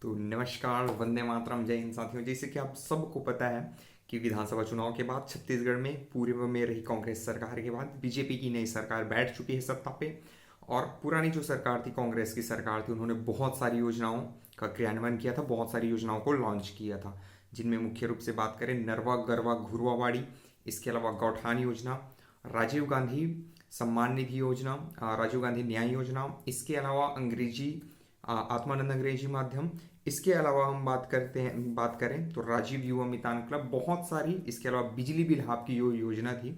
तो नमस्कार, वंदे मातरम, जय हिंद साथियों। जैसे कि आप सबको पता है कि विधानसभा चुनाव के बाद छत्तीसगढ़ में पूर्व में रही कांग्रेस सरकार के बाद बीजेपी की नई सरकार बैठ चुकी है सत्ता पे। और पुरानी जो सरकार थी, कांग्रेस की सरकार थी, उन्होंने बहुत सारी योजनाओं का क्रियान्वयन किया था, बहुत सारी योजनाओं को लॉन्च किया था, जिनमें मुख्य रूप से बात करें नरवा गरवा घुरवाबाड़ी, इसके अलावा गौठान योजना, राजीव गांधी सम्मान निधि योजना, राजीव गांधी न्याय योजना, इसके अलावा अंग्रेजी आत्मानंद अंग्रेजी माध्यम, इसके अलावा हम बात करें तो राजीव युवा मितान क्लब, बहुत सारी। इसके अलावा बिजली बिल हाफ की जो योजना थी,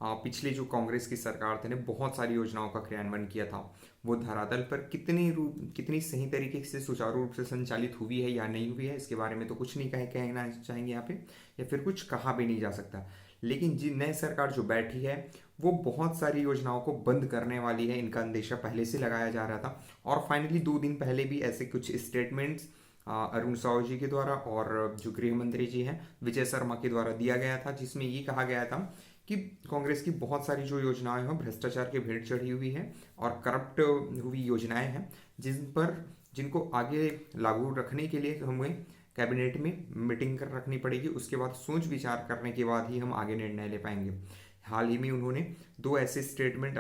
पिछली जो कांग्रेस की सरकार थी ने बहुत सारी योजनाओं का क्रियान्वयन किया था। वो धरातल पर कितनी सही तरीके से सुचारू रूप से संचालित हुई है या नहीं हुई है, इसके बारे में तो कुछ नहीं कहना चाहेंगे यहाँ पे, या फिर कुछ कहा भी नहीं जा सकता। लेकिन जी नई सरकार जो बैठी है, वो बहुत सारी योजनाओं को बंद करने वाली है, इनका अंदेशा पहले से लगाया जा रहा था। और फाइनली 2 दिन पहले भी ऐसे कुछ स्टेटमेंट्स अरुण साहू जी के द्वारा और जो गृह मंत्री जी हैं विजय शर्मा के द्वारा दिया गया था, जिसमें ये कहा गया था कि कांग्रेस की बहुत सारी जो योजनाएं हैं भ्रष्टाचार के भेंट चढ़ी हुई है और करप्ट हुई योजनाएं हैं, जिनको आगे लागू रखने के लिए हमें कैबिनेट में मीटिंग कर रखनी पड़ेगी। उसके बाद सोच विचार करने के बाद ही हम आगे निर्णय ले पाएंगे। हाल ही में उन्होंने 2 ऐसे स्टेटमेंट,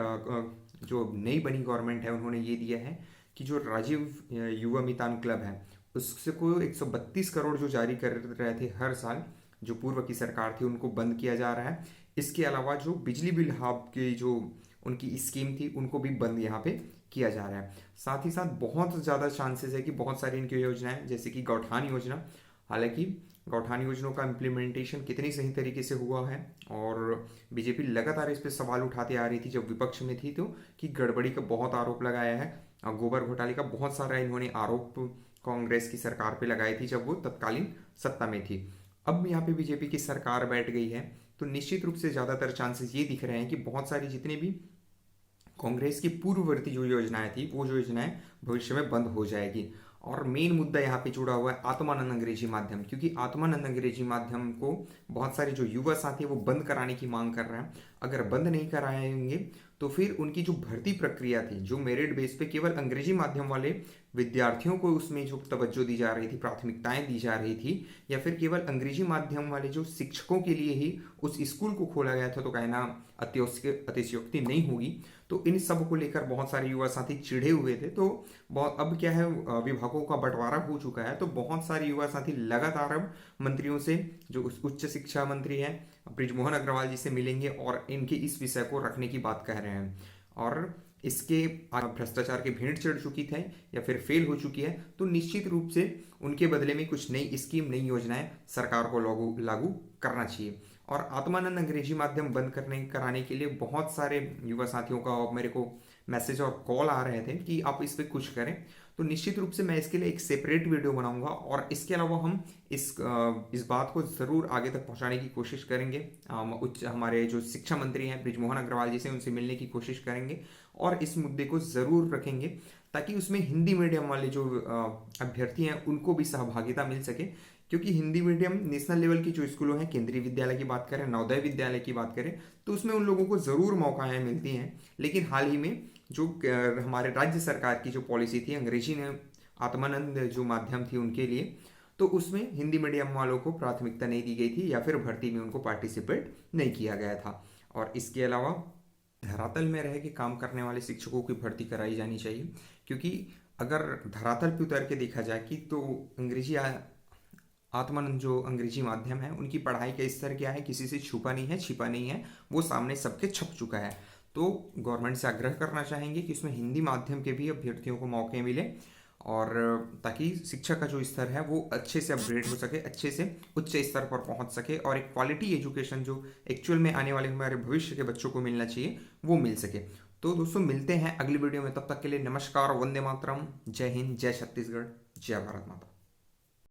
जो नई बनी गवर्नमेंट है, उन्होंने ये दिया है कि जो राजीव युवा मितान क्लब है, उससे को 132 करोड़ जो जारी कर रहे थे हर साल, जो पूर्व की सरकार थी, उनको बंद किया जा रहा है। इसके अलावा जो बिजली बिल हाफ की जो उनकी स्कीम थी, उनको भी बंद यहाँ पे किया जा रहा है। साथ ही साथ बहुत ज़्यादा चांसेस है कि बहुत सारी इनकी योजनाएं, जैसे कि गौठान योजना, हालांकि गौठान योजनाओं का इम्प्लीमेंटेशन कितनी सही तरीके से हुआ है, और बीजेपी लगातार इस पर सवाल उठाते आ रही थी जब विपक्ष में थी, तो कि गड़बड़ी का बहुत आरोप लगाया है। गोबर घोटाले का बहुत सारा इन्होंने आरोप कांग्रेस की सरकार पे लगाई थी जब वो तत्कालीन सत्ता में थी। अब यहाँ पे बीजेपी की सरकार बैठ गई है, तो निश्चित रूप से ज़्यादातर चांसेस ये दिख रहे हैं कि बहुत सारी जितने भी कांग्रेस की पूर्ववर्ती जो योजनाएं थी, वो जो योजनाएं भविष्य में बंद हो जाएगी। और मेन मुद्दा यहाँ पे जुड़ा हुआ है आत्मानंद अंग्रेजी माध्यम, क्योंकि आत्मानंद अंग्रेजी माध्यम को बहुत सारे जो युवा साथी है वो बंद कराने की मांग कर रहे हैं। अगर बंद नहीं कराएंगे तो फिर उनकी जो भर्ती प्रक्रिया थी, जो मेरिट बेस पे केवल अंग्रेजी माध्यम वाले विद्यार्थियों को उसमें जो तवज्जो दी जा रही थी, प्राथमिकताएं दी जा रही थी, या फिर केवल अंग्रेजी माध्यम वाले जो शिक्षकों के लिए ही उस स्कूल को खोला गया था, तो कहना अतिशयोक्ति नहीं होगी। तो इन सब को लेकर बहुत सारे युवा साथी चिढ़े हुए थे। तो बहुत अब क्या है, विभागों का बंटवारा हो चुका है, तो बहुत सारे युवा साथी लगातार अब मंत्रियों से, जो उच्च शिक्षा मंत्री हैं बृजमोहन अग्रवाल जी से मिलेंगे और इनके इस विषय को रखने की बात कह रहे हैं। और इसके भ्रष्टाचार की भेंट चढ़ चुकी थी या फिर फेल हो चुकी है, तो निश्चित रूप से उनके बदले में कुछ नई स्कीम, नई योजनाएं सरकार को लागू लागू करना चाहिए। और आत्मानंद अंग्रेजी माध्यम बंद कराने के लिए बहुत सारे युवा साथियों का मेरे को मैसेज और कॉल आ रहे थे कि आप इस पर कुछ करें। तो निश्चित रूप से मैं इसके लिए एक सेपरेट वीडियो बनाऊंगा, और इसके अलावा हम इस बात को ज़रूर आगे तक पहुंचाने की कोशिश करेंगे। हमारे जो शिक्षा मंत्री हैं बृजमोहन अग्रवाल जी से, उनसे मिलने की कोशिश करेंगे और इस मुद्दे को ज़रूर रखेंगे, ताकि उसमें हिंदी मीडियम वाले जो अभ्यर्थी हैं उनको भी सहभागिता मिल सके। क्योंकि हिंदी मीडियम नेशनल लेवल की जो स्कूलों हैं, केंद्रीय विद्यालय की बात करें, नवोदय विद्यालय की बात करें, तो उसमें उन लोगों को ज़रूर मौकाएं मिलती हैं। लेकिन हाल ही में जो हमारे राज्य सरकार की जो पॉलिसी थी, अंग्रेजी ने आत्मानंद जो माध्यम थी उनके लिए, तो उसमें हिंदी मीडियम वालों को प्राथमिकता नहीं दी गई थी, या फिर भर्ती में उनको पार्टिसिपेट नहीं किया गया था। और इसके अलावा धरातल में रह के काम करने वाले शिक्षकों की भर्ती कराई जानी चाहिए, क्योंकि अगर धरातल पे उतर के देखा जाए कि तो आत्मानंद जो अंग्रेजी माध्यम है, उनकी पढ़ाई का स्तर क्या है, किसी से छुपा नहीं है, छिपा नहीं है, वो सामने सबके छप चुका है। तो गवर्नमेंट से आग्रह करना चाहेंगे कि उसमें हिंदी माध्यम के भी अभ्यर्थियों को मौके मिले, और ताकि शिक्षा का जो स्तर है वो अच्छे से अपग्रेड हो सके, अच्छे से उच्च स्तर पर पहुंच सके, और एक क्वालिटी एजुकेशन जो एक्चुअल में आने वाले हमारे भविष्य के बच्चों को मिलना चाहिए वो मिल सके। तो दोस्तों, मिलते हैं अगली वीडियो में, तब तक के लिए नमस्कार, वंदे मातरम, जय हिंद, जय छत्तीसगढ़, जय भारत माता।